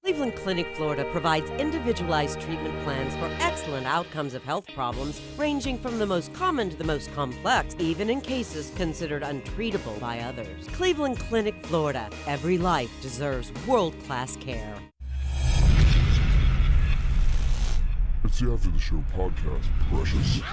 Cleveland Clinic, Florida provides individualized treatment plans for excellent outcomes of health problems ranging from the most common to the most complex, even in cases considered untreatable by others. Cleveland Clinic, Florida. Every life deserves world-class care. It's the After the Show podcast, precious.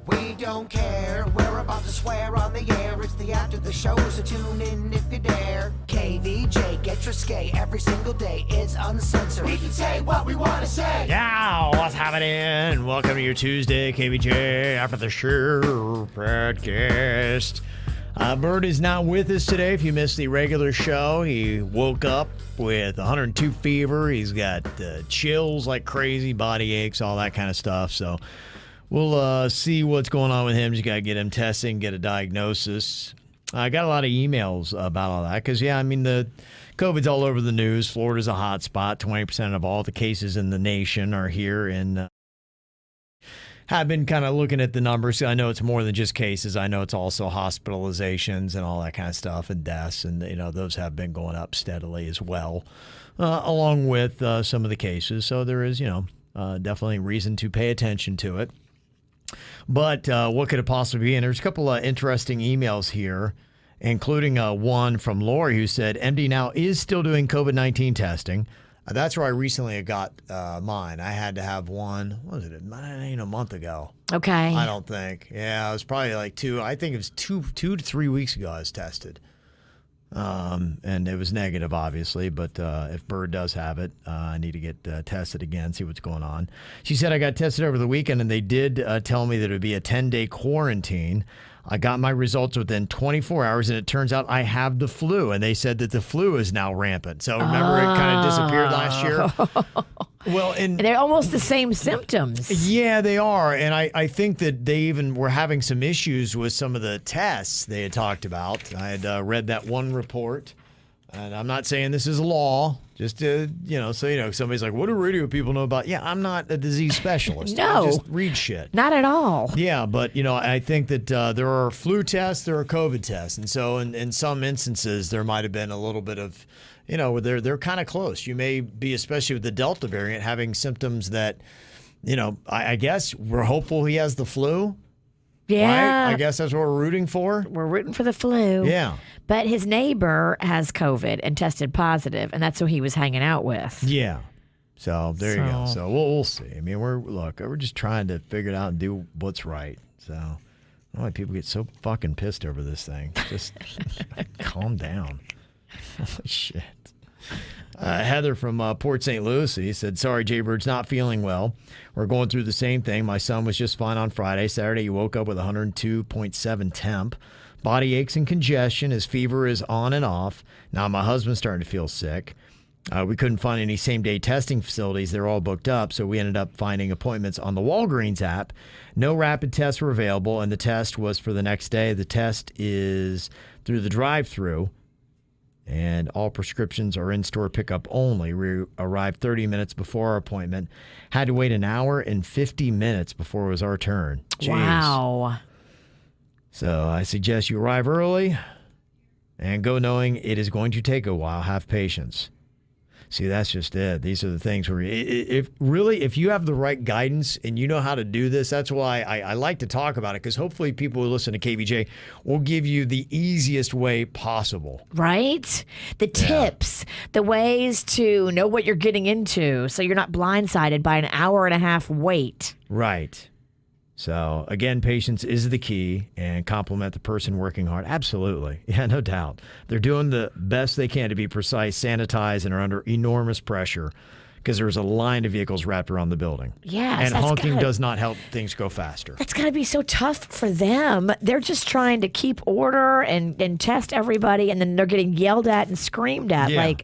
We don't care, we're about to swear on the air. It's the After the Show, so tune in if you dare. KVJ, get risque every single day. It's uncensored. We can say what we want to say. Yeah, what's happening? Welcome to your Tuesday, KVJ After the Show podcast. Bird is not with us today. If you missed the regular show, he woke up with 102 fever. He's got chills like crazy, body aches, all that kind of stuff. So we'll see what's going on with him. Just got to get him testing, get a diagnosis. I got a lot of emails about all that because, yeah, I mean, the COVID's all over the news. Florida's a hot spot. 20% of all the cases in the nation are here in have been kind of looking at the numbers. I know it's more than just cases. I know it's also hospitalizations and all that kind of stuff and deaths. And, you know, those have been going up steadily as well, along with some of the cases. So there is, definitely reason to pay attention to it. But what could it possibly be? And there's a couple of interesting emails here, including one from Lori who said, MD Now is still doing COVID-19 testing. That's where I recently got mine. I had to have one, what was it, a month ago. Okay. I don't think. Yeah, it was probably like I think it was two to 3 weeks ago I was tested. And it was negative, obviously, but if Bird does have it, I need to get tested again, see what's going on. She said I got tested over the weekend, and they did tell me that it would be a 10-day quarantine. I got my results within 24 hours, and it turns out I have the flu, and they said that the flu is now rampant. So remember it kind of disappeared last year? Well, and they're almost the same symptoms. Yeah, they are. And I think that they even were having some issues with some of the tests they had talked about. I had read that one report, and I'm not saying this is law, just to, somebody's like, what do radio people know about? Yeah, I'm not a disease specialist. No. I just read shit. Not at all. Yeah, but, I think that there are flu tests, there are COVID tests. And so in some instances, there might have been a little bit of, they're kind of close. You may be, especially with the Delta variant, having symptoms that, I guess we're hopeful he has the flu. Yeah. Right? I guess that's what we're rooting for. We're rooting for the flu. Yeah. But his neighbor has COVID and tested positive, and that's who he was hanging out with. Yeah. So there you go. So we'll see. I mean, we're just trying to figure it out and do what's right. So I don't know why people get so fucking pissed over this thing. Just calm down. Holy shit. Heather from Port St. Lucie said, sorry, Jaybird's not feeling well. We're going through the same thing. My son was just fine on Friday. Saturday, he woke up with 102.7 temp. Body aches and congestion. His fever is on and off. Now my husband's starting to feel sick. We couldn't find any same-day testing facilities. They're all booked up, so we ended up finding appointments on the Walgreens app. No rapid tests were available, and the test was for the next day. The test is through the drive-thru. And all prescriptions are in-store pickup only. We arrived 30 minutes before our appointment. Had to wait an hour and 50 minutes before it was our turn. Jeez. Wow. So I suggest you arrive early and go knowing it is going to take a while. Have patience. See, that's just it. These are the things where if you have the right guidance and you know how to do this, that's why I like to talk about it, because hopefully people who listen to KVJ will give you the easiest way possible. Right? The tips, the ways to know what you're getting into so you're not blindsided by an hour and a half wait. Right. So, again, patience is the key, and compliment the person working hard. Absolutely. Yeah, no doubt. They're doing the best they can to be precise, sanitize, and are under enormous pressure because there's a line of vehicles wrapped around the building. Yes. And honking does not help things go faster. That's got to be so tough for them. They're just trying to keep order and test everybody, and then they're getting yelled at and screamed at. Yeah. Like,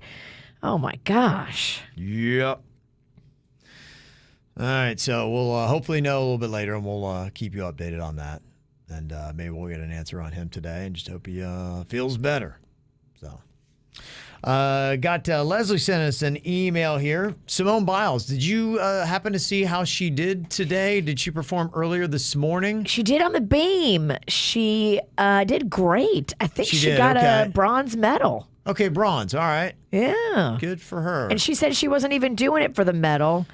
oh, my gosh. Yep. All right, so we'll hopefully know a little bit later, and we'll keep you updated on that. And maybe we'll get an answer on him today, and just hope he feels better. So, Got Leslie sent us an email here. Simone Biles, did you happen to see how she did today? Did she perform earlier this morning? She did on the beam. She did great. I think she did, got okay. a bronze medal. Okay, bronze. All right. Yeah. Good for her. And she said she wasn't even doing it for the medal.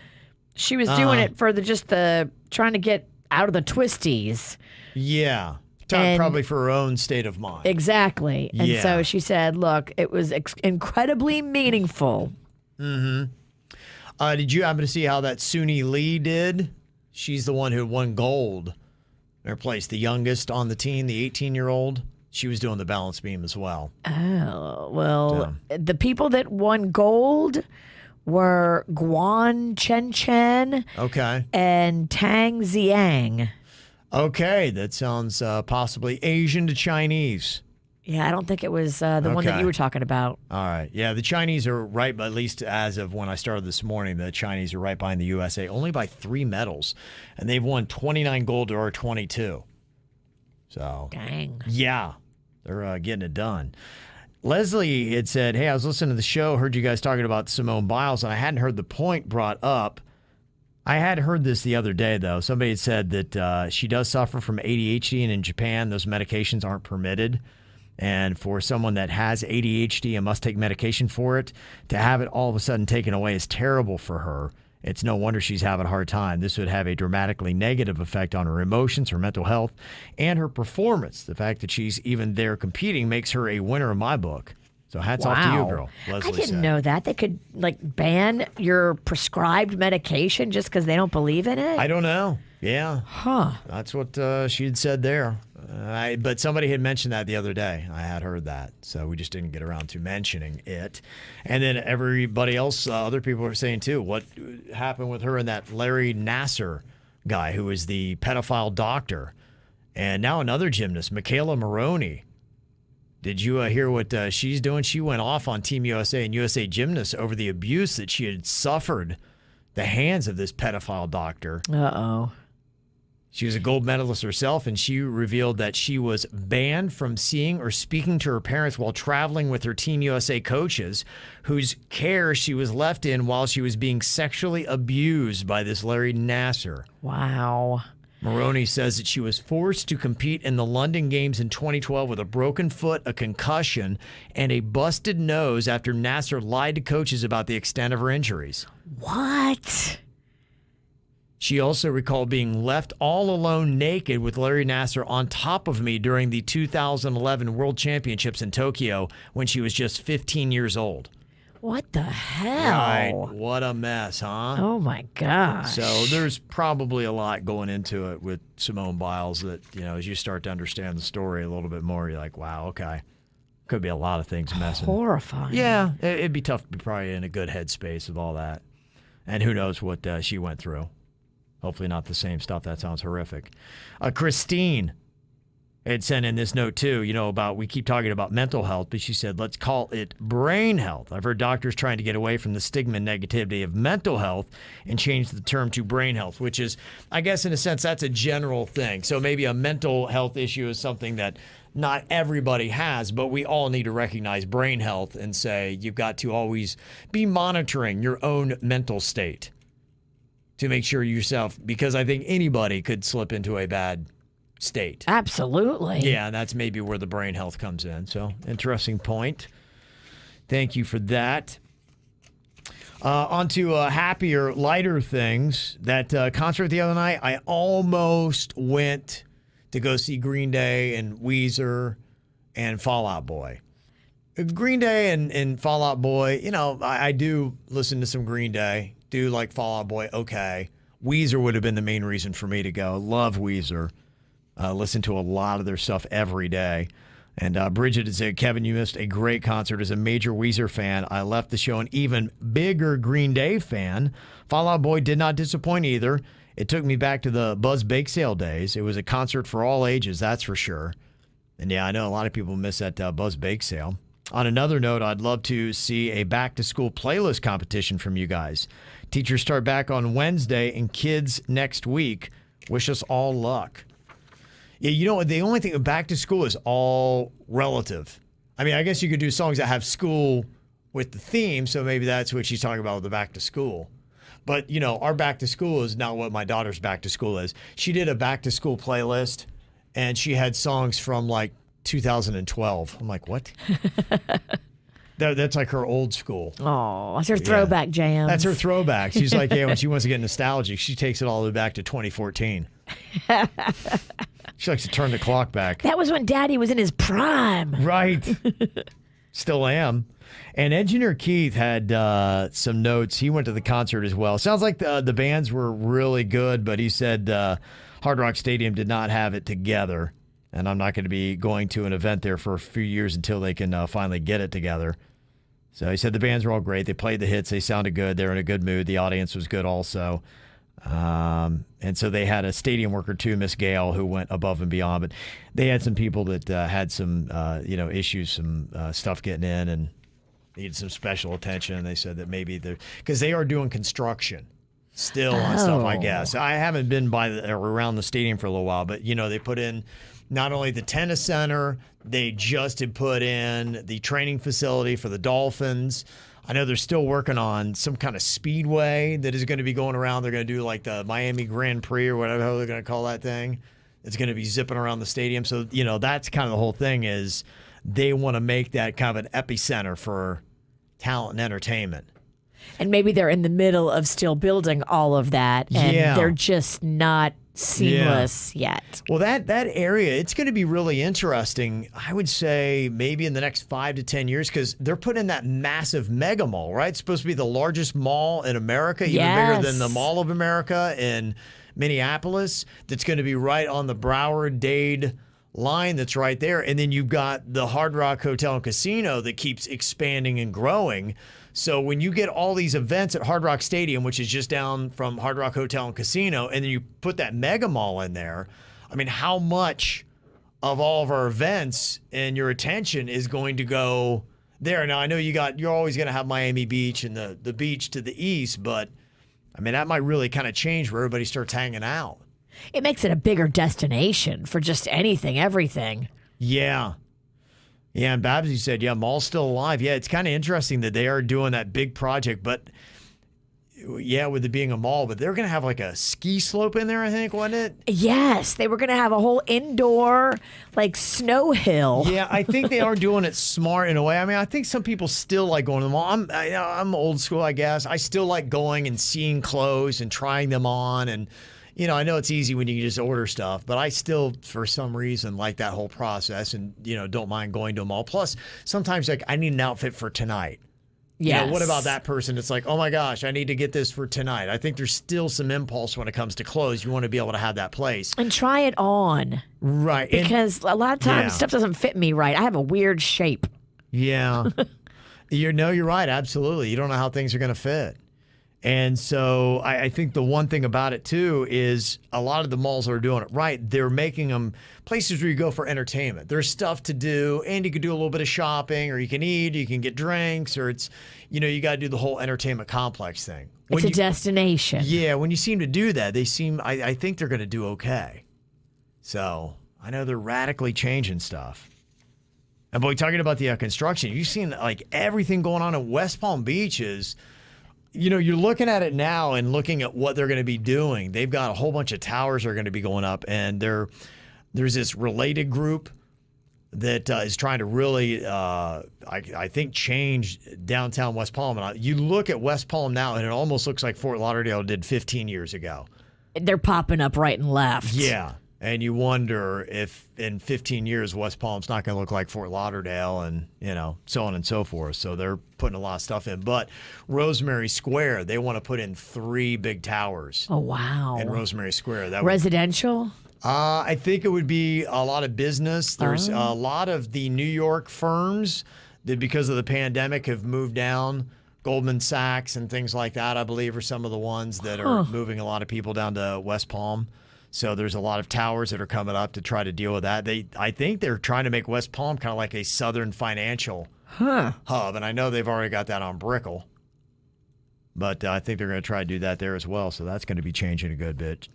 She was doing it for the trying to get out of the twisties. Yeah. And- Probably for her own state of mind. Exactly. And Yeah. so she said, look, it was incredibly meaningful. Did you happen to see how that Suni Lee did? She's the one who won gold in her place, the youngest on the team, the 18-year-old. She was doing the balance beam as well. Oh, well, the people that won gold were Guan Chen Okay. and Tang Ziang. Okay, that sounds possibly Asian to Chinese. Yeah, I don't think it was the one that Okay. you were talking about. All right. Yeah, the Chinese are right, but at least as of when I started this morning, the Chinese are right behind the USA, only by 3 medals. And they've won 29 gold to our 22. So, Dang. yeah, they're getting it done. Leslie had said, hey, I was listening to the show, heard you guys talking about Simone Biles, and I hadn't heard the point brought up. I had heard this the other day, though. Somebody had said that she does suffer from ADHD, and in Japan, those medications aren't permitted. And for someone that has ADHD and must take medication for it, to have it all of a sudden taken away is terrible for her. It's no wonder she's having a hard time. This would have a dramatically negative effect on her emotions, her mental health, and her performance. The fact that she's even there competing makes her a winner in my book. So hats off to you, girl. Leslie I didn't said. know that. They could ban your prescribed medication just because they don't believe in it? I don't know. Yeah. Huh. That's what she had said there. But somebody had mentioned that the other day. I had heard that. So we just didn't get around to mentioning it. And then everybody else, other people were saying too, what happened with her and that Larry Nassar guy who was the pedophile doctor. And now another gymnast, Michaela Maroney. Did you hear what she's doing? She went off on Team USA and USA Gymnasts over the abuse that she had suffered at the hands of this pedophile doctor. Uh-oh. She was a gold medalist herself, and she revealed that she was banned from seeing or speaking to her parents while traveling with her Team USA coaches, whose care she was left in while she was being sexually abused by this Larry Nassar. Wow. Maroney says that she was forced to compete in the London Games in 2012 with a broken foot, a concussion, and a busted nose after Nassar lied to coaches about the extent of her injuries. What? She also recalled being left all alone naked with Larry Nassar on top of me during the 2011 World Championships in Tokyo when she was just 15 years old. What the hell? Right. What a mess, huh? Oh, my gosh. So there's probably a lot going into it with Simone Biles that, as you start to understand the story a little bit more, you're like, wow, okay. Could be a lot of things messing. Horrifying. Yeah, it'd be tough to be probably in a good headspace with all that. And who knows what she went through. Hopefully not the same stuff. That sounds horrific. Christine had sent in this note, too, we keep talking about mental health, but she said, let's call it brain health. I've heard doctors trying to get away from the stigma and negativity of mental health and change the term to brain health, which is, I guess, in a sense, that's a general thing. So maybe a mental health issue is something that not everybody has, but we all need to recognize brain health and say you've got to always be monitoring your own mental state to make sure yourself, because I think anybody could slip into a bad state. Absolutely. Yeah, and that's maybe where the brain health comes in. So, interesting point. Thank you for that. On to happier, lighter things. That concert the other night, I almost went to go see Green Day and Weezer and Fall Out Boy. Green Day and Fall Out Boy, I do listen to some Green Day. Do like Fall Out Boy, okay. Weezer would have been the main reason for me to go. Love Weezer. Listen to a lot of their stuff every day. And Bridget had said, Kevin, you missed a great concert. As a major Weezer fan, I left the show an even bigger Green Day fan. Fall Out Boy did not disappoint either. It took me back to the Buzz Bake Sale days. It was a concert for all ages, that's for sure. And yeah, I know a lot of people miss that Buzz Bake Sale. On another note, I'd love to see a back-to-school playlist competition from you guys. Teachers start back on Wednesday and kids next week. Wish us all luck. Yeah, the only thing back to school is all relative. I mean, I guess you could do songs that have school with the theme, so maybe that's what she's talking about with the back to school. But, our back to school is not what my daughter's back to school is. She did a back to school playlist, and she had songs from like 2012. I'm like, what? That's like her old school. Oh, that's her throwback jam. That's her throwback. She's like, when she wants to get nostalgic, she takes it all the way back to 2014. She likes to turn the clock back. That was when Daddy was in his prime. Right. Still am. And Engineer Keith had some notes. He went to the concert as well. Sounds like the bands were really good, but he said Hard Rock Stadium did not have it together. And I'm not going to be going to an event there for a few years until they can finally get it together. So he said the bands were all great. They played the hits. They sounded good. They were in a good mood. The audience was good also. And so they had a stadium worker too, Miss Gale, who went above and beyond. But they had some people that had some, issues, some stuff getting in and needed some special attention. They said that maybe because they are doing construction still on stuff, I guess. I haven't been by or around the stadium for a little while, but, they put in not only the tennis center, they just had put in the training facility for the Dolphins. I know they're still working on some kind of speedway that is going to be going around. They're going to do like the Miami Grand Prix or whatever they're going to call that thing. It's going to be zipping around the stadium. So, that's kind of the whole thing is they want to make that kind of an epicenter for talent and entertainment. And maybe they're in the middle of still building all of that, and they're just not seamless yet. Well, that area, it's going to be really interesting, I would say maybe in the next 5 to 10 years, because they're putting in that massive mega mall, right? It's supposed to be the largest mall in America, even bigger than the Mall of America in Minneapolis. That's going to be right on the Broward-Dade line that's right there. And then you've got the Hard Rock Hotel and Casino that keeps expanding and growing. So when you get all these events at Hard Rock Stadium, which is just down from Hard Rock Hotel and Casino, and then you put that mega mall in there, I mean, how much of all of our events and your attention is going to go there? Now, I know you're always going to have Miami Beach and the beach to the east, but I mean, that might really kind of change where everybody starts hanging out. It makes it a bigger destination for just anything, everything. Yeah. Yeah, and Babsy said, mall's still alive. Yeah, it's kind of interesting that they are doing that big project, but with it being a mall, but they're going to have like a ski slope in there, I think, wasn't it? Yes, they were going to have a whole indoor, snow hill. Yeah, I think they are doing it smart in a way. I mean, I think some people still like going to the mall. I'm old school, I guess. I still like going and seeing clothes and trying them on, and I know it's easy when you can just order stuff, but I still, for some reason, like that whole process and, don't mind going to a mall. Plus, sometimes, I need an outfit for tonight. Yes. What about that person? It's like, oh my gosh, I need to get this for tonight. I think there's still some impulse when it comes to clothes. You want to be able to have that place. And try it on. Right. Because a lot of times stuff doesn't fit me right. I have a weird shape. Yeah. You're right. Absolutely. You don't know how things are going to fit. And so I think the one thing about it, too, is a lot of the malls that are doing it right, they're making them places where you go for entertainment. There's stuff to do, and you can do a little bit of shopping, or you can eat, you can get drinks, or it's, you got to do the whole entertainment complex thing. It's a destination. Yeah, when you seem to do that, I think they're going to do okay. So I know they're radically changing stuff. And boy, talking about the construction, you've seen everything going on in West Palm Beach is... you're looking at it now and looking at what they're going to be doing. They've got a whole bunch of towers that are going to be going up, and there's this related group that is trying to really, I think, change downtown West Palm. And you look at West Palm now, and it almost looks like Fort Lauderdale did 15 years ago. They're popping up right and left. Yeah. And you wonder if in 15 years, West Palm's not going to look like Fort Lauderdale and, so on and so forth. So they're putting a lot of stuff in. But Rosemary Square, they want to put in 3 big towers. Oh, wow. In Rosemary Square. Residential? I think it would be a lot of business. There's a lot of the New York firms that, because of the pandemic, have moved down. Goldman Sachs and things like that, I believe, are some of the ones that are moving a lot of people down to West Palm. So there's a lot of towers that are coming up to try to deal with that. I think they're trying to make West Palm kind of like a southern financial hub, and I know they've already got that on Brickell. But I think they're going to try to do that there as well, so that's going to be changing a good bit.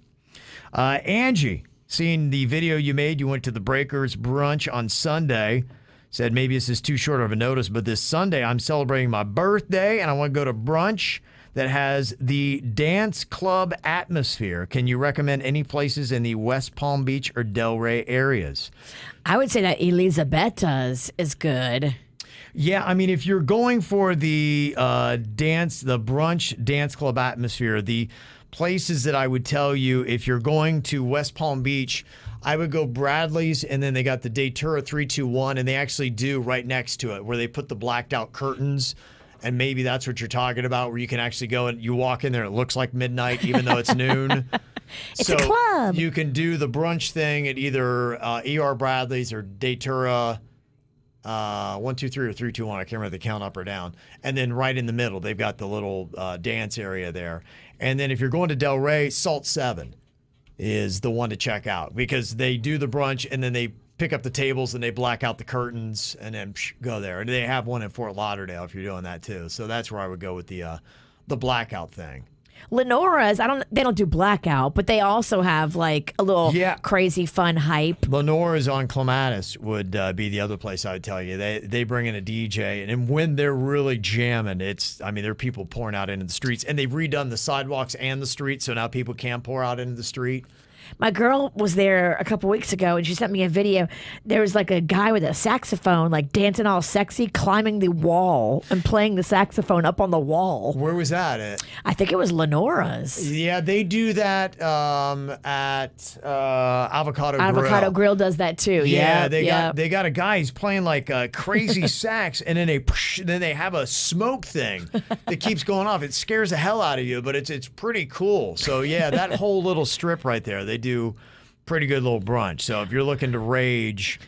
Angie, seeing the video you made, you went to the Breakers brunch on Sunday. said maybe this is too short of a notice, but this Sunday I'm celebrating my birthday and I want to go to brunch that has the dance club atmosphere. Can you recommend any places in the West Palm Beach or Delray areas? I would say that Elisabetta's is good. Yeah, I mean, if you're going for the brunch dance club atmosphere, the places that I would tell you, if you're going to West Palm Beach, I would go Bradley's, and then they got the Datura 321, and they actually do right next to it where they put the blacked out curtains. And maybe that's what you're talking about, where you can actually go and you walk in there, it looks like midnight, even though it's noon. It's a club. You can do the brunch thing at either ER Bradley's or Datura 123 or 321. I can't remember the count up or down. And then right in the middle, they've got the little dance area there. And then if you're going to Delray, Salt 7 is the one to check out because they do the brunch and then they pick up the tables and they black out the curtains and then go there. And they have one in Fort Lauderdale if you're doing that too. So that's where I would go with the blackout thing. Lenora's, they don't do blackout, but they also have like a little crazy fun hype. Lenora's on Clematis would be the other place I would tell you. They bring in a DJ, and when they're really jamming, there are people pouring out into the streets, and they've redone the sidewalks and the streets, so now people can pour out into the street. My girl was there a couple weeks ago, and she sent me a video. There was like a guy with a saxophone, like dancing all sexy, climbing the wall and playing the saxophone up on the wall. Where was that at? I think it was Lenora's. Yeah, they do that at Avocado Grill. Avocado Grill does that too. Yeah, they got a guy. He's playing like a crazy sax, and then they have a smoke thing that keeps going off. It scares the hell out of you, but it's pretty cool. So yeah, that whole little strip right there, they do pretty good little brunch. So if you're looking to rage,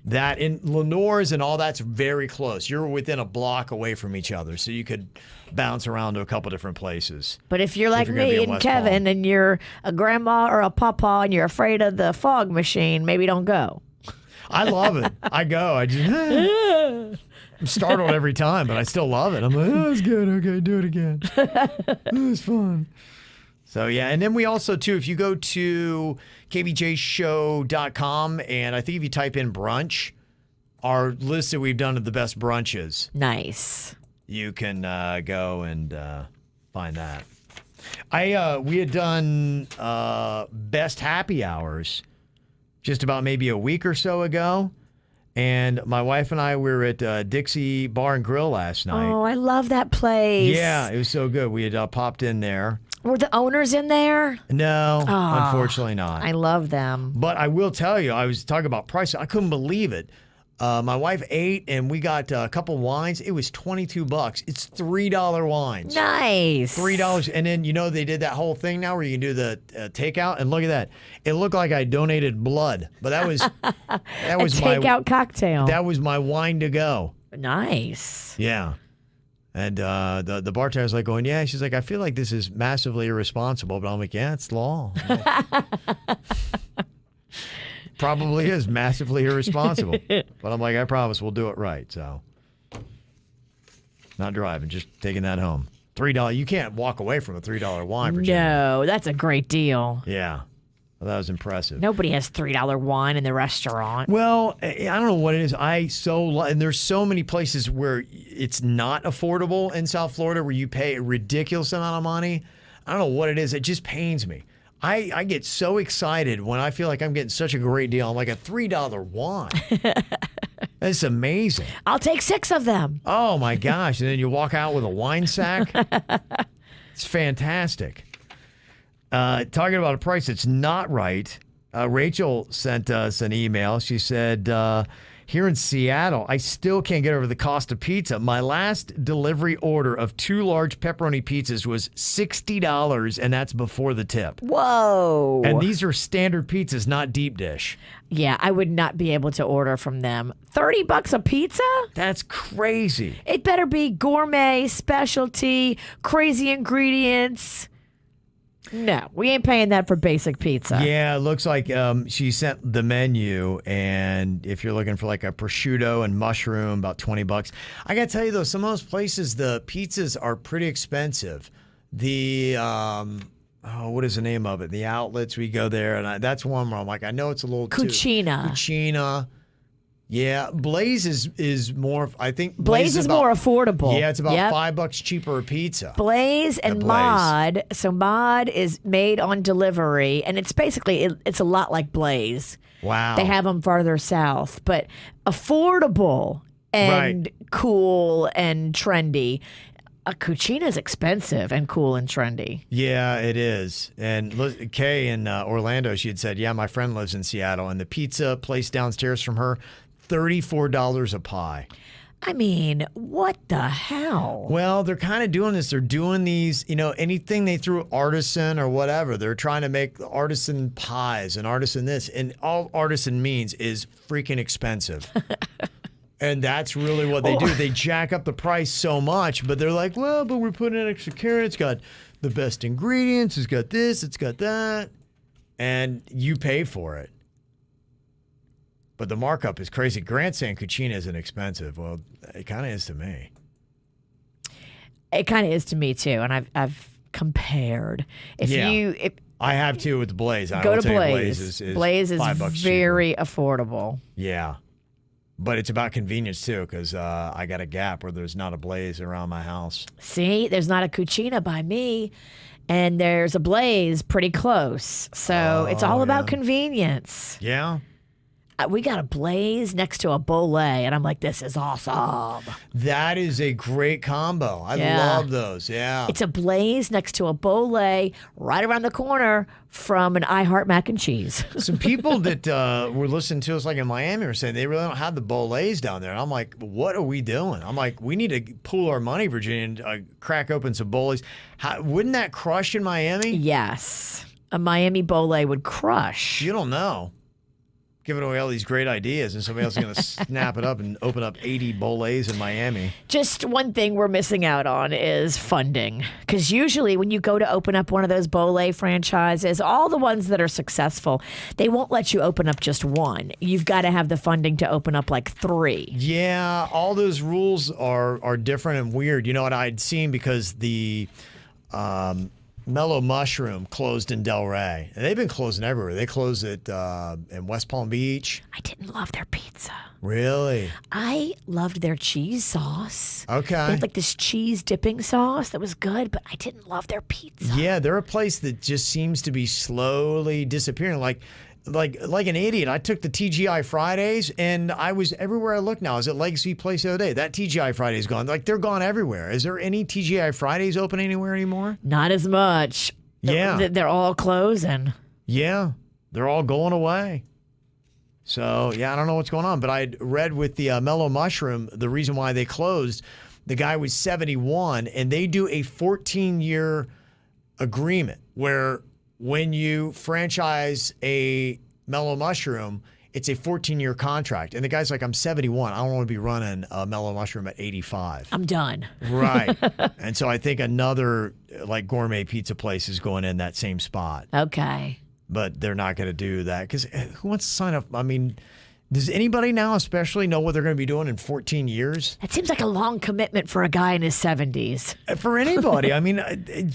that in Lenore's and all that's very close. You're within a block away from each other, so you could bounce around to a couple different places. But if you're like me and Kevin and you're a grandma or a papa and you're afraid of the fog machine, maybe don't go. I love it. I go. I just I'm startled every time, but I still love it. I'm like, oh, it's good. Okay, do it again. Oh, it's fun. So, yeah, and then we also, too, if you go to kvjshow.com, and I think if you type in brunch, our list that we've done of the best brunches. Nice. You can go and find that. We had done best happy hours just about maybe a week or so ago, and my wife and I were at Dixie Bar and Grill last night. Oh, I love that place. Yeah, it was so good. We had popped in there. Were the owners in there? No, unfortunately not. I love them. But I will tell you, I was talking about price. I couldn't believe it. My wife ate, and we got a couple wines. It was $22. It's $3 wines. Nice. $3. And then, they did that whole thing now where you can do the takeout. And look at that. It looked like I donated blood. But that was a takeout cocktail. That was my wine to go. Nice. Yeah. And the bartender's like going, yeah. She's like, I feel like this is massively irresponsible. But I'm like, yeah, it's law. Probably is massively irresponsible. But I'm like, I promise we'll do it right. So, not driving, just taking that home. $3. You can't walk away from a $3 wine. No, that's a great deal. Yeah. Well, that was impressive. Nobody has $3 wine in the restaurant. Well, I don't know what it is. And there's so many places where it's not affordable in South Florida where you pay a ridiculous amount of money. I don't know what it is. It just pains me. I get so excited when I feel like I'm getting such a great deal. I'm like, a $3 wine. That's amazing. I'll take 6 of them. Oh, my gosh. And then you walk out with a wine sack. It's fantastic. Talking about a price that's not right, Rachel sent us an email. She said, here in Seattle, I still can't get over the cost of pizza. My last delivery order of 2 large pepperoni pizzas was $60, and that's before the tip. Whoa. And these are standard pizzas, not deep dish. Yeah, I would not be able to order from them. $30 a pizza? That's crazy. It better be gourmet, specialty, crazy ingredients. No, we ain't paying that for basic pizza. Yeah, it looks like she sent the menu, and if you're looking for like a prosciutto and mushroom, about $20. I gotta tell you though, some of those places, the pizzas are pretty expensive. The what is the name of it? The outlets, we go there, and that's one where I'm like, I know it's a little Cucina. Cucina. Yeah, Blaze is more. I think Blaze is about, more affordable. Yeah, it's about Yep. $5 cheaper a pizza. Blaze and Blaze. Mod. So Mod is made on delivery, and it's basically it's a lot like Blaze. Wow. They have them farther south, but affordable and cool and trendy. A Cucina is expensive and cool and trendy. Yeah, it is. And Kay in Orlando, she had said, yeah, my friend lives in Seattle, and the pizza place downstairs from her, $34 a pie. I mean, what the hell? Well, they're kind of doing this. They're doing these, anything they threw artisan or whatever. They're trying to make artisan pies and artisan this. And all artisan means is freaking expensive. And that's really what they do. They jack up the price so much, but they're like, well, but we're putting in extra care. It's got the best ingredients. It's got this. It's got that. And you pay for it. But the markup is crazy. Grant's saying Cucina isn't expensive. Well, it kind of is to me. It kind of is to me, too. And I've compared. I have, too, with Blaze. Go to Blaze. Blaze is $5 very affordable. Yeah. But it's about convenience, too, because I got a gap where there's not a Blaze around my house. See, there's not a Cucina by me, and there's a Blaze pretty close. So it's all about convenience. Yeah. We got a Blaze next to a Bolé, and I'm like, this is awesome. That is a great combo. I love those. Yeah. It's a Blaze next to a Bolé right around the corner from an I Heart Mac and Cheese. Some people that were listening to us like in Miami were saying they really don't have the Bolés down there. And I'm like, what are we doing? I'm like, we need to pool our money, Virginia, and crack open some Bolés. Wouldn't that crush in Miami? Yes. A Miami Bolé would crush. You don't know. Giving away all these great ideas, and somebody else is going to snap it up and open up 80 Bolés in Miami. Just one thing we're missing out on is funding. Because usually when you go to open up one of those Bolé franchises, all the ones that are successful, they won't let you open up just one. You've got to have the funding to open up like 3. Yeah, all those rules are different and weird. You know what I'd seen because the Mellow Mushroom closed in Delray. And they've been closing everywhere. They closed it in West Palm Beach. I didn't love their pizza. Really? I loved their cheese sauce. Okay. They had like this cheese dipping sauce that was good, but I didn't love their pizza. Yeah, they're a place that just seems to be slowly disappearing. Like an idiot, I took the TGI Fridays, and I was everywhere I looked now. I was at Legacy Place the other day. That TGI Friday's gone. Like, they're gone everywhere. Is there any TGI Fridays open anywhere anymore? Not as much. Yeah. They're all closing. Yeah, they're all going away. So, yeah, I don't know what's going on. But I read with the Mellow Mushroom, the reason why they closed, the guy was 71, and they do a 14-year agreement where when you franchise a Mellow Mushroom, it's a 14-year contract. And the guy's like, I'm 71. I don't want to be running a Mellow Mushroom at 85. I'm done. Right. And so I think another like gourmet pizza place is going in that same spot. Okay. But they're not going to do that because who wants to sign up? I mean, does anybody now especially know what they're going to be doing in 14 years? That seems like a long commitment for a guy in his 70s. For anybody. I mean,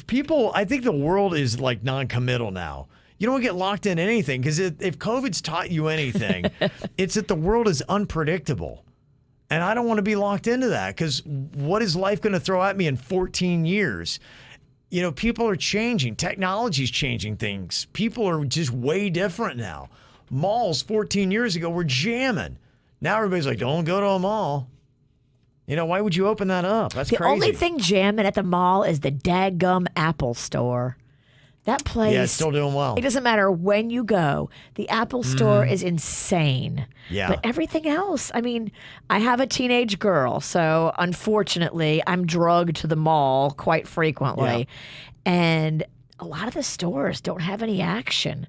people, I think the world is like non-committal now. You don't get locked in anything because if COVID's taught you anything, it's that the world is unpredictable. And I don't want to be locked into that because what is life going to throw at me in 14 years? You know, people are changing. Technology's changing things. People are just way different now. Malls 14 years ago were jamming. Now everybody's like, don't go to a mall. You know, why would you open that up? That's crazy. The only thing jamming at the mall is the daggum Apple store. That place. Yeah, it's still doing well. It doesn't matter when you go. The Apple store is insane. Yeah. But everything else, I mean, I have a teenage girl, so unfortunately, I'm drugged to the mall quite frequently. Yeah. And a lot of the stores don't have any action.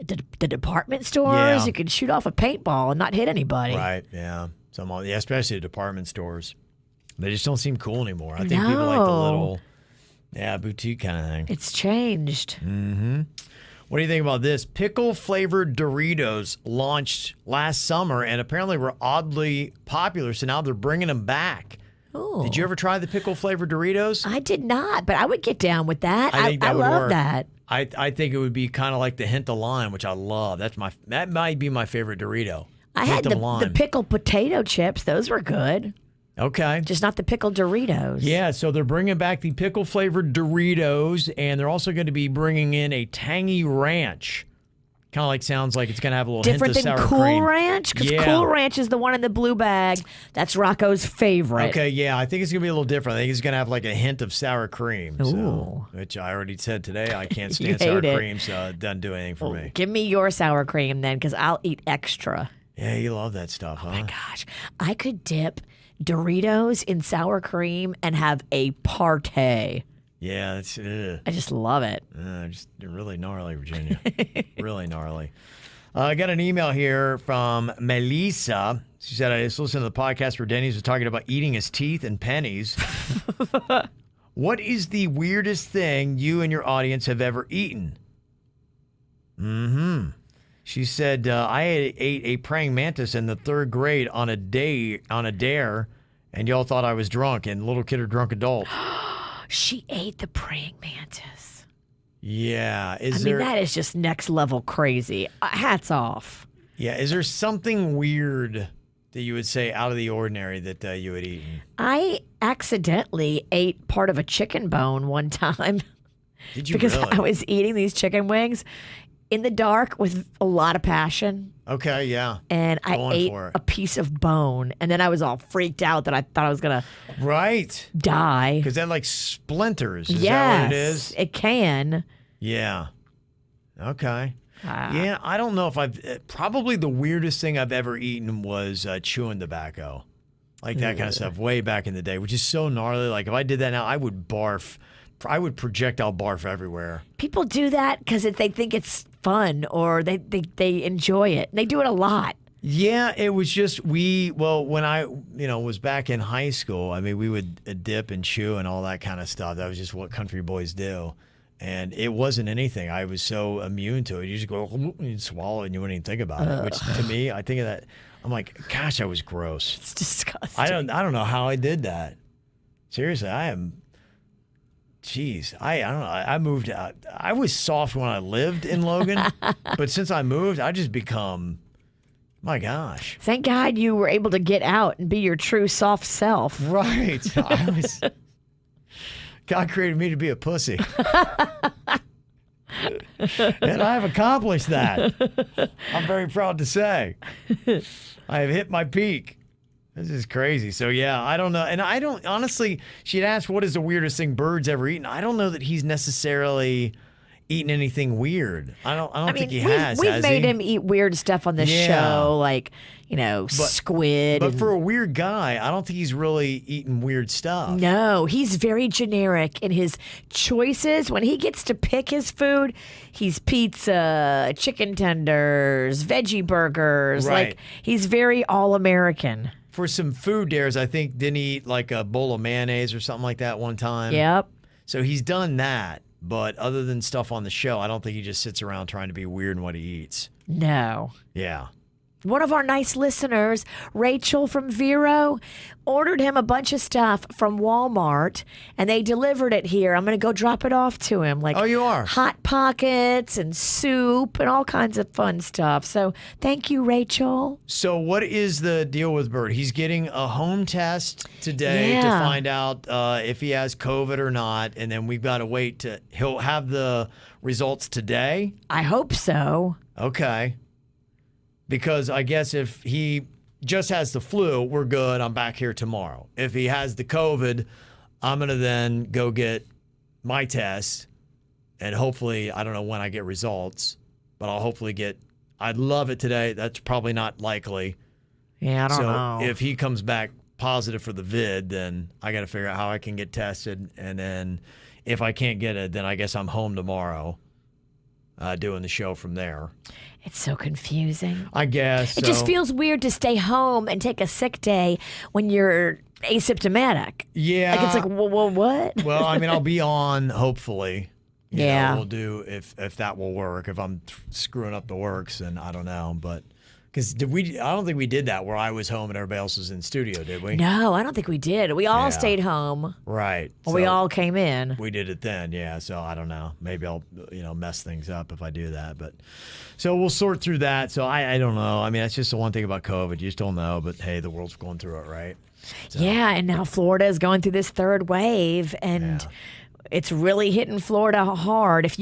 The department stores, you can shoot off a paintball and not hit anybody. Right, yeah. Especially the department stores. They just don't seem cool anymore. I think people like the little, boutique kind of thing. It's changed. Mm-hmm. What do you think about this? Pickle-flavored Doritos launched last summer and apparently were oddly popular, so now they're bringing them back. Ooh. Did you ever try the pickle-flavored Doritos? I did not, but I would get down with that. I think that would love work. that. I think it would be kind of like the hint of lime, which I love. That might be my favorite Dorito. I had hint of the lime. pickled potato chips. Those were good. Okay. Just not the pickled Doritos. Yeah, so they're bringing back the pickle-flavored Doritos, and they're also going to be bringing in a tangy ranch. Kind of like sounds like it's going to have a little Different hint of than sour Cool cream. Ranch? Because Yeah. Cool Ranch is the one in the blue bag. That's Rocco's favorite. Okay, yeah, I think it's going to be a little different. I think it's going to have like a hint of sour cream. So, Ooh. which I already said today. I can't You stand sour hate it. cream, so it doesn't do anything for me. Give me your sour cream then, because I'll eat extra. Yeah, you love that stuff, huh? Oh my gosh. I could dip Doritos in sour cream and have a party. Yeah, it's I just love it. just really gnarly, Virginia. Really gnarly. I got an email here from Melissa. She said, I just listened to the podcast where Denny's was talking about eating his teeth and pennies. What is the weirdest thing you and your audience have ever eaten? She said, I ate a praying mantis in the 3rd grade on a dare, and y'all thought I was drunk, and little kid or drunk adult. She ate the praying mantis. Yeah. I mean, that is just next level crazy. Hats off. Yeah, is there something weird that you would say out of the ordinary that you had eaten? I accidentally ate part of a chicken bone one time. Did you because really? I was eating these chicken wings in the dark with a lot of passion. Okay, yeah. And I Going ate for it. a piece of bone. And then I was all freaked out that I thought I was going to Right. die. Because that like splinters. Is Yes, that what it is? it can. Yeah. Okay. Yeah, I don't know if probably the weirdest thing I've ever eaten was chewing tobacco. Like that kind of stuff way back in the day, which is so gnarly. Like if I did that now, I would barf. I would projectile barf everywhere. People do that because they think it's fun or they enjoy it. They do it a lot. Yeah, it was just when I was back in high school, I mean, we would dip and chew and all that kind of stuff. That was just what country boys do. And it wasn't anything. I was so immune to it. You just go, you'd swallow it and you wouldn't even think about it. Which to me, I think of that, I'm like, gosh, I was gross. It's disgusting. I don't know how I did that. Seriously, I am. Jeez, I don't know. I moved out. I was soft when I lived in Logan, but since I moved, I just become. My gosh. Thank God you were able to get out and be your true soft self. Right. God created me to be a pussy. And I have accomplished that. I'm very proud to say. I have hit my peak. This is crazy. So, yeah, I don't know. And I don't, honestly, she'd asked what is the weirdest thing Bird's ever eaten. I don't know that he's necessarily eaten anything weird. I don't think he has. We've made him eat weird stuff on this show, like, squid. But for a weird guy, I don't think he's really eaten weird stuff. No, he's very generic in his choices. When he gets to pick his food, he's pizza, chicken tenders, veggie burgers. Right. Like, he's very all-American. For some food dares, I think, didn't he eat like a bowl of mayonnaise or something like that one time? Yep. So he's done that. But other than stuff on the show, I don't think he just sits around trying to be weird in what he eats. No. Yeah. One of our nice listeners, Rachel from Vero, ordered him a bunch of stuff from Walmart, and they delivered it here. I'm going to go drop it off to him. Like, oh, you are? Hot Pockets and soup and all kinds of fun stuff. So thank you, Rachel. So what is the deal with Bird? He's getting a home test today to find out if he has COVID or not, and then we've got to wait he'll have the results today? I hope so. Okay. Because I guess if he just has the flu, we're good. I'm back here tomorrow. If he has the COVID, I'm going to then go get my test. And hopefully, I don't know when I get results, but I'll hopefully I'd love it today. That's probably not likely. Yeah, I don't know. So if he comes back positive for the vid, then I got to figure out how I can get tested. And then if I can't get it, then I guess I'm home tomorrow doing the show from there. It's so confusing. I guess. It just feels weird to stay home and take a sick day when you're asymptomatic. Yeah. Like, it's like, well, what? Well, I mean, I'll be on, hopefully. You Yeah. know, we'll do if that will work. If I'm screwing up the works, then I don't know. But Because I don't think we did that where I was home and everybody else was in studio, did we? No, I don't think we did. We all Yeah. stayed home. Right. Or we So all came in. we did it then, yeah. So I don't know. Maybe I'll mess things up if I do that. But so we'll sort through that. So I don't know. I mean, that's just the one thing about COVID. You just don't know. But hey, the world's going through it, right? So, Yeah, and now Florida is going through this third wave, and Yeah. it's really hitting Florida hard. If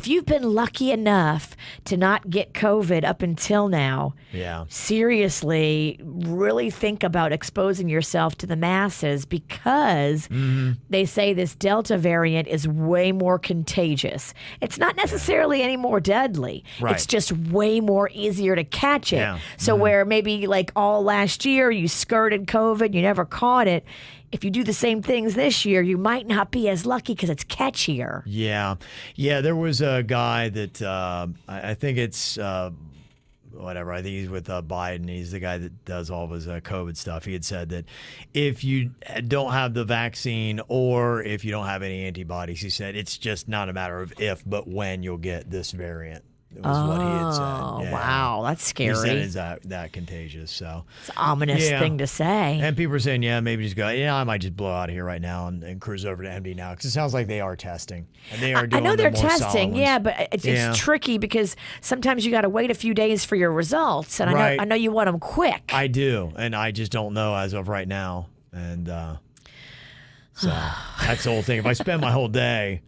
you've been lucky enough to not get COVID up until now, Yeah. seriously, really think about exposing yourself to the masses because they say this Delta variant is way more contagious. It's not necessarily any more deadly. Right. It's just way more easier to catch it. Yeah. So where maybe like all last year you skirted COVID, you never caught it. If you do the same things this year, you might not be as lucky because it's catchier. Yeah. Yeah, there was a guy that I think it's whatever. I think he's with Biden. He's the guy that does all of his COVID stuff. He had said that if you don't have the vaccine or if you don't have any antibodies, he said it's just not a matter of if, but when you'll get this variant. It was what he had said. Oh, Yeah. wow. That's He said scary. it's that contagious. So It's an ominous Yeah. thing to say. And people are saying, yeah, maybe just go, I might just blow out of here right now and cruise over to MD now because it sounds like they are testing. And they are I doing know the they're more solid testing, ones. yeah, but it's Yeah. tricky because sometimes you got to wait a few days for your results, and Right. I know you want them quick. I do, and I just don't know as of right now. And so that's the whole thing. If I spend my whole day,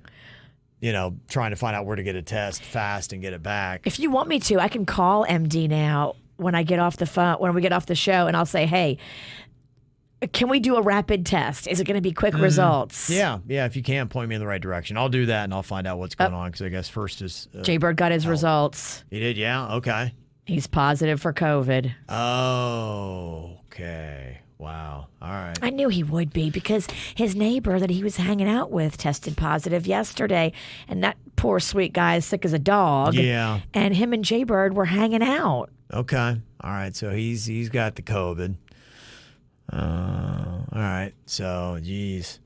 trying to find out where to get a test fast and get it back. If you want me to, I can call MD now when I get off the phone, when we get off the show, and I'll say, hey, can we do a rapid test? Is it going to be quick results? Yeah, if you can, point me in the right direction. I'll do that, and I'll find out what's going on because I guess first is Jay-Bird got his results. he did. Yeah, okay. He's positive for COVID. Oh, okay. Wow. All right. I knew he would be because his neighbor that he was hanging out with tested positive yesterday, and that poor sweet guy is sick as a dog. Yeah. And him and Jay-Bird were hanging out. Okay. All right. So he's got the COVID. All right. So, geez.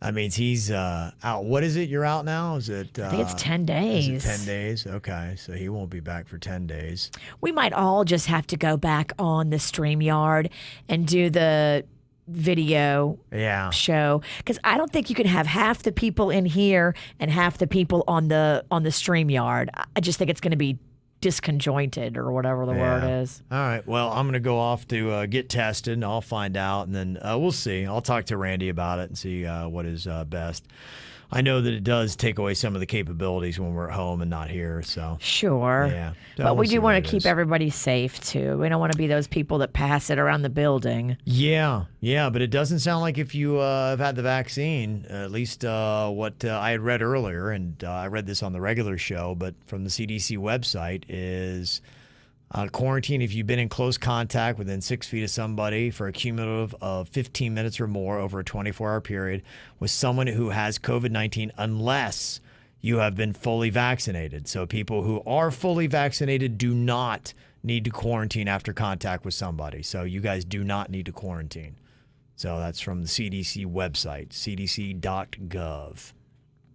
That means he's out. What is it? You're out now? Is it? I think it's 10 days. Is it 10 days? Okay. So he won't be back for 10 days. We might all just have to go back on the StreamYard and do the video Yeah. show because I don't think you can have half the people in here and half the people on the StreamYard. I just think it's going to be disconjointed or whatever the word is. All right. Well, I'm going to go off to get tested, and I'll find out, and then we'll see. I'll talk to Randy about it and see what is best. I know that it does take away some of the capabilities when we're at home and not here. So Sure. Yeah. So But we'll we see do what want it to keep is. everybody safe too. We don't want to be those people that pass it around the building. Yeah, but it doesn't sound like if you have had the vaccine, at least what I had read earlier, and I read this on the regular show, but from the CDC website, is quarantine if you've been in close contact within 6 feet of somebody for a cumulative of 15 minutes or more over a 24-hour period with someone who has COVID-19 unless you have been fully vaccinated. So people who are fully vaccinated do not need to quarantine after contact with somebody. So you guys do not need to quarantine. So that's from the CDC website, cdc.gov.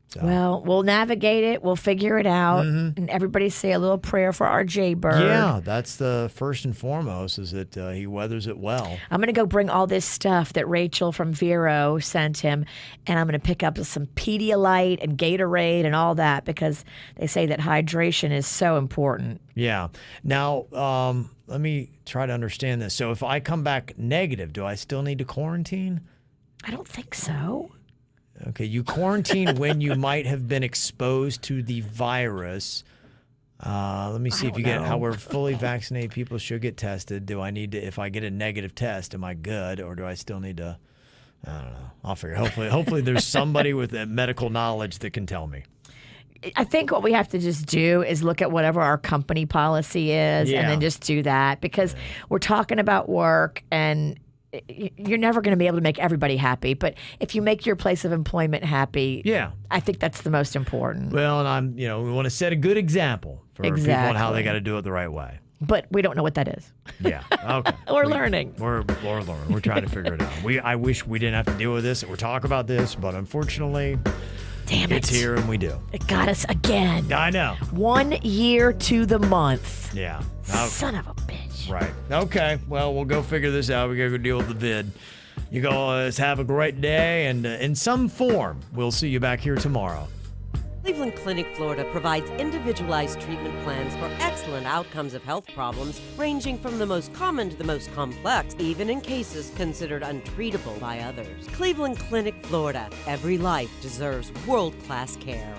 So, Well, we'll navigate it. We'll figure it out. And everybody say a little prayer for our Jay-Bird. yeah, that's the first and foremost is that he weathers it well. I'm going to go bring all this stuff that Rachel from Vero sent him, and I'm going to pick up some Pedialyte and Gatorade and all that because they say that hydration is so important. Yeah. Now, let me try to understand this. So if I come back negative, do I still need to quarantine? I don't think so. Okay, you quarantine when you might have been exposed to the virus. Let me see if you get how we're fully vaccinated. People should get tested. Do I need to? If I get a negative test, am I good, or do I still need to? I don't know. I'll figure. Hopefully, there's somebody with medical knowledge that can tell me. I think what we have to just do is look at whatever our company policy is and then just do that because we're talking about work and you're never going to be able to make everybody happy. But if you make your place of employment happy, I think that's the most important. Well, and we want to set a good example for people on how they got to do it the right way. But we don't know what that is. Yeah. Okay. We're learning. We're learning. We're trying to figure it out. I wish we didn't have to deal with this or talk about this, but unfortunately, Damn it. It's here and we do. It got us again. I know. 1 year to the month. Yeah. Okay. Son of a bitch. Right. Okay. Well, we'll go figure this out. We gotta go deal with the vid. You guys have a great day, and in some form, we'll see you back here tomorrow. Cleveland Clinic, Florida provides individualized treatment plans for excellent outcomes of health problems, ranging from the most common to the most complex, even in cases considered untreatable by others. Cleveland Clinic, Florida. Every life deserves world-class care.